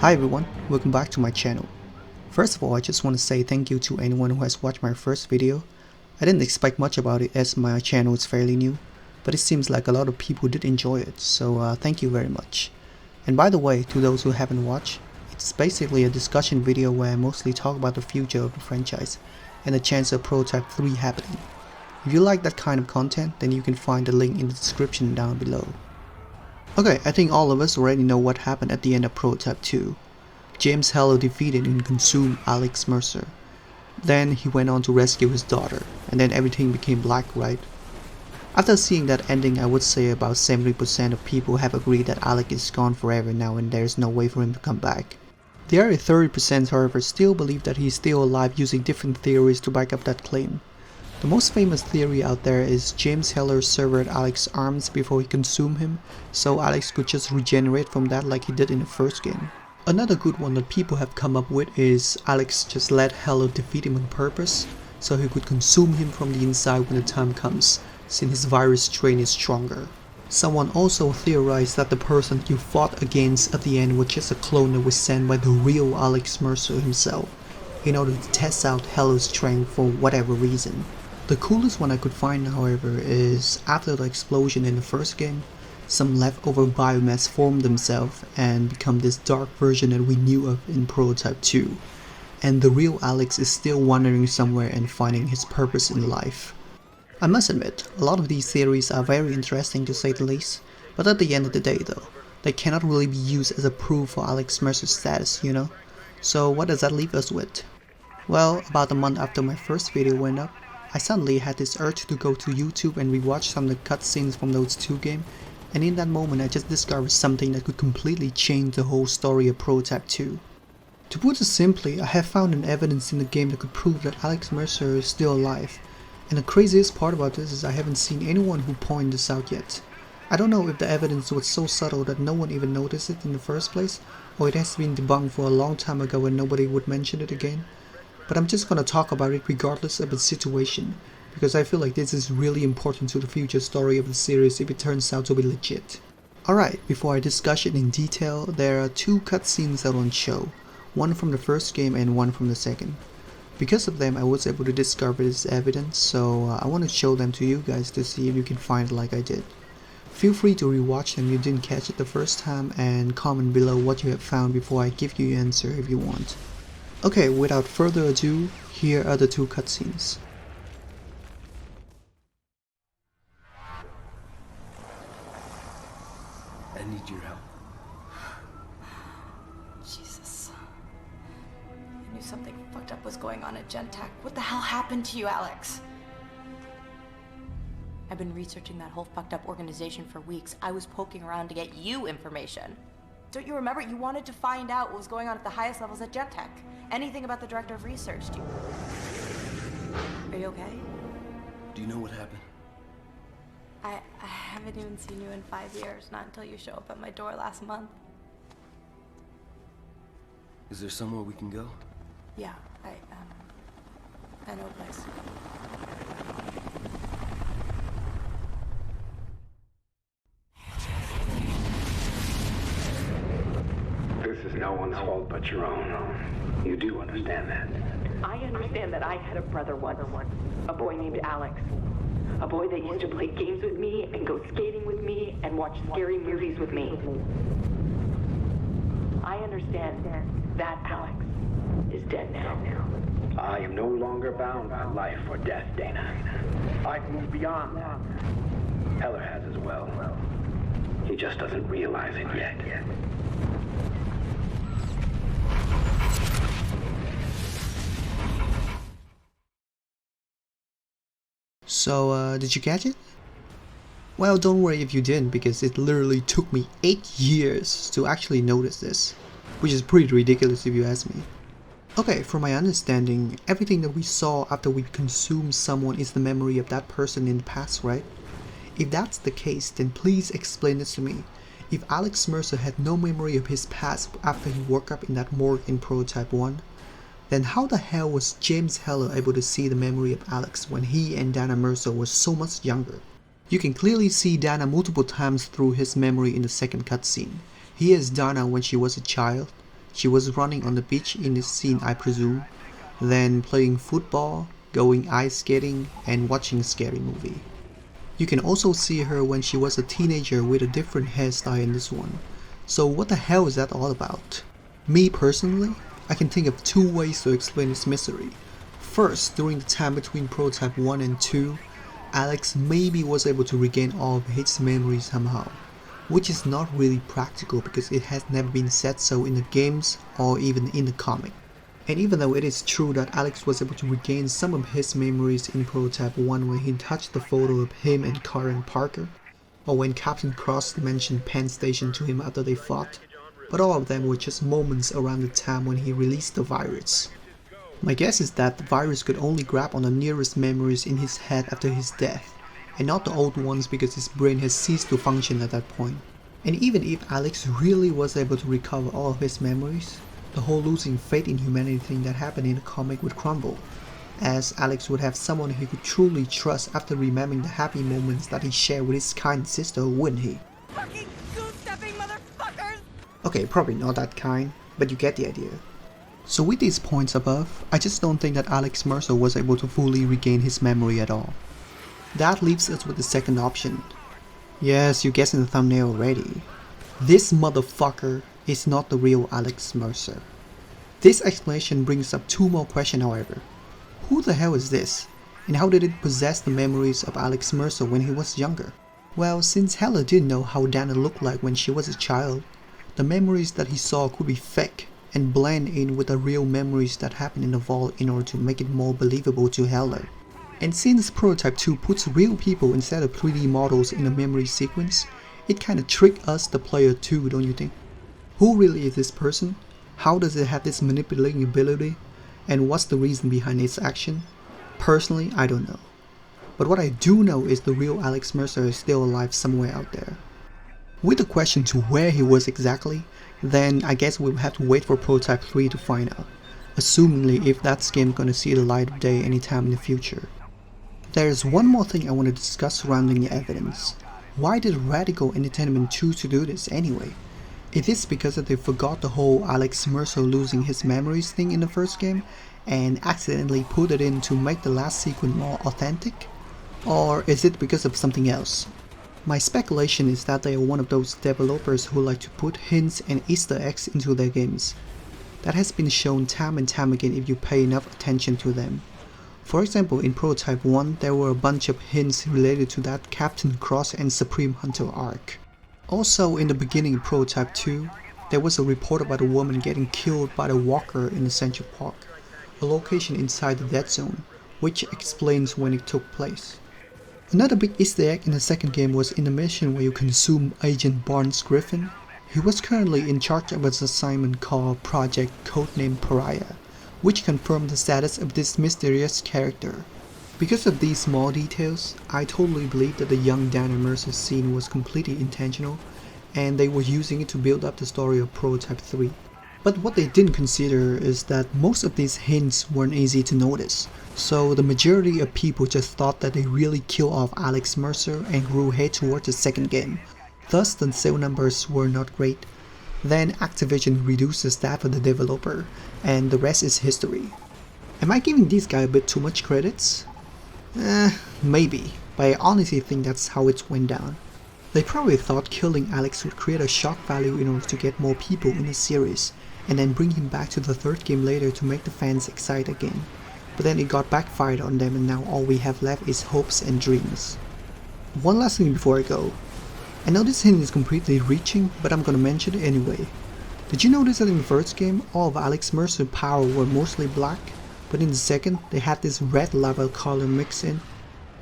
Hi everyone, welcome back to my channel. First of all, I just want to say thank you to anyone who has watched my first video. I didn't expect much about it as my channel is fairly new, but it seems like a lot of people did enjoy it, so thank you very much. And by the way, to those who haven't watched, it's basically a discussion video where I mostly talk about the future of the franchise and the chance of Prototype 3 happening. If you like that kind of content, then you can find the link in the description down below. Okay, I think all of us already know what happened at the end of Prototype 2. James Hello defeated and consumed Alex Mercer. Then he went on to rescue his daughter, and then everything became black, right? After seeing that ending, I would say about 70% of people have agreed that Alex is gone forever now and there's no way for him to come back. The other 30% however still believe that he's still alive using different theories to back up that claim. The most famous theory out there is James Heller severed Alex's arms before he consumed him, so Alex could just regenerate from that like he did in the first game. Another good one that people have come up with is Alex just let Heller defeat him on purpose, so he could consume him from the inside when the time comes, since his virus strain is stronger. Someone also theorized that the person you fought against at the end was just a clone that was sent by the real Alex Mercer himself, in order to test out Heller's strength for whatever reason. The coolest one I could find, however, is after the explosion in the first game, some leftover biomass formed themselves and become this dark version that we knew of in Prototype 2, and the real Alex is still wandering somewhere and finding his purpose in life. I must admit, a lot of these theories are very interesting to say the least, but at the end of the day though, they cannot really be used as a proof for Alex Mercer's status, you know? So what does that leave us with? Well, about a month after my first video went up, I suddenly had this urge to go to YouTube and rewatch some of the cutscenes from those two games, and in that moment I just discovered something that could completely change the whole story of Prototype 2. To put it simply, I have found an evidence in the game that could prove that Alex Mercer is still alive, and the craziest part about this is I haven't seen anyone who pointed this out yet. I don't know if the evidence was so subtle that no one even noticed it in the first place, or it has been debunked for a long time ago and nobody would mention it again. But I'm just gonna talk about it regardless of the situation, because I feel like this is really important to the future story of the series if it turns out to be legit. Alright, before I discuss it in detail, there are two cutscenes that on show, one from the first game and one from the second. Because of them I was able to discover this evidence, so I want to show them to you guys to see if you can find it like I did. Feel free to rewatch them if you didn't catch it the first time and comment below what you have found before I give you your answer if you want. Okay, without further ado, here are the two cutscenes. I need your help. Jesus. I knew something fucked up was going on at Gentech. What the hell happened to you, Alex? I've been researching that whole fucked up organization for weeks. I was poking around to get you information. Don't you remember? You wanted to find out what was going on at the highest levels at Gentech. Anything about the director of research. Are you okay? Do you know what happened? I haven't even seen you in 5 years, not until you show up at my door last month. Is there somewhere we can go? Yeah, I know a place. This is no one's fault but your own. You do understand that? I understand that I had a brother once, a boy named Alex. A boy that used to play games with me and go skating with me and watch scary movies with me. I understand that Alex is dead now. I am no longer bound by life or death, Dana. I've moved beyond that. Heller has as well. He just doesn't realize it yet. So, did you catch it? Well, don't worry if you didn't, because it literally took me 8 years to actually notice this, which is pretty ridiculous if you ask me. Okay, from my understanding, everything that we saw after we consumed someone is the memory of that person in the past, right? If that's the case, then please explain this to me. If Alex Mercer had no memory of his past after he woke up in that morgue in Prototype 1, then how the hell was James Heller able to see the memory of Alex when he and Dana Mercer were so much younger? You can clearly see Dana multiple times through his memory in the second cutscene. Here's Dana when she was a child, She was running on the beach in this scene, I presume, then playing football, going ice skating, and watching a scary movie. You can also see her when she was a teenager with a different hairstyle in this one. So what the hell is that all about? Me personally, I can think of two ways to explain this mystery. First, during the time between Prototype 1 and 2, Alex maybe was able to regain all of his memories somehow, which is not really practical because it has never been said so in the games or even in the comic. And even though it is true that Alex was able to regain some of his memories in Prototype 1 when he touched the photo of him and Karen Parker, or when Captain Cross mentioned Penn Station to him after they fought, but all of them were just moments around the time when he released the virus. My guess is that the virus could only grab on the nearest memories in his head after his death, and not the old ones because his brain has ceased to function at that point. And even if Alex really was able to recover all of his memories, the whole losing faith in humanity thing that happened in the comic would crumble, as Alex would have someone he could truly trust after remembering the happy moments that he shared with his kind sister, wouldn't he? Fucking goose-stepping motherfuckers! Okay, probably not that kind, but you get the idea. So with these points above, I just don't think that Alex Mercer was able to fully regain his memory at all. That leaves us with the second option. Yes, you guessed in the thumbnail already. This motherfucker is not the real Alex Mercer. This explanation brings up two more questions however. Who the hell is this? And how did it possess the memories of Alex Mercer when he was younger? Well, since Heller didn't know how Dana looked like when she was a child, the memories that he saw could be fake and blend in with the real memories that happened in the vault in order to make it more believable to Heller. And since Prototype 2 puts real people instead of 3D models in the memory sequence, it kinda tricked us the player too, don't you think? Who really is this person? How does it have this manipulating ability? And what's the reason behind its action? Personally, I don't know. But what I do know is the real Alex Mercer is still alive somewhere out there. With the question to where he was exactly, then I guess we'll have to wait for Prototype 3 to find out, assumingly if that game's gonna see the light of day anytime in the future. There's one more thing I want to discuss surrounding the evidence. Why did Radical Entertainment choose to do this anyway? Is this because that they forgot the whole Alex Mercer losing his memories thing in the first game and accidentally put it in to make the last sequence more authentic? Or is it because of something else? My speculation is that they are one of those developers who like to put hints and Easter eggs into their games. That has been shown time and time again if you pay enough attention to them. For example, in Prototype 1 there were a bunch of hints related to that Captain Cross and Supreme Hunter arc. Also in the beginning of Prototype 2, there was a report about a woman getting killed by the Walker in the Central Park, a location inside the Dead Zone, which explains when it took place. Another big Easter egg in the second game was in the mission where you consume Agent Barnes Griffin. He was currently in charge of an assignment called Project Codename Pariah, which confirmed the status of this mysterious character. Because of these small details, I totally believe that the young Dana Mercer scene was completely intentional, and they were using it to build up the story of Prototype 3. But what they didn't consider is that most of these hints weren't easy to notice, so the majority of people just thought that they really killed off Alex Mercer and grew hate towards the second game. Thus the sale numbers were not great. Then Activision reduced the staff of the developer, and the rest is history. Am I giving this guy a bit too much credits? Maybe, but I honestly think that's how it went down. They probably thought killing Alex would create a shock value in order to get more people in the series, and then bring him back to the third game later to make the fans excited again. But then it got backfired on them and now all we have left is hopes and dreams. One last thing before I go. I know this hint is completely reaching, but I'm gonna mention it anyway. Did you notice that in the first game, all of Alex Mercer's power were mostly black? But in the second, they had this red lava color mixed in.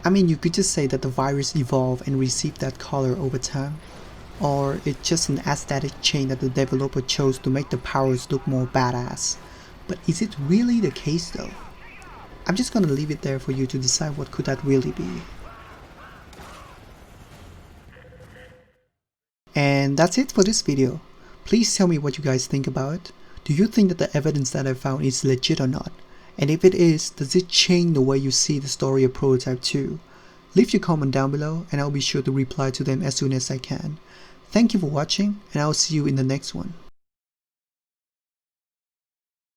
I mean, you could just say that the virus evolved and received that color over time. Or it's just an aesthetic change that the developer chose to make the powers look more badass. But is it really the case though? I'm just gonna leave it there for you to decide what could that really be. And that's it for this video. Please tell me what you guys think about it. Do you think that the evidence that I found is legit or not? And if it is, does it change the way you see the story of Prototype 2? Leave your comment down below and I'll be sure to reply to them as soon as I can. Thank you for watching and I'll see you in the next one.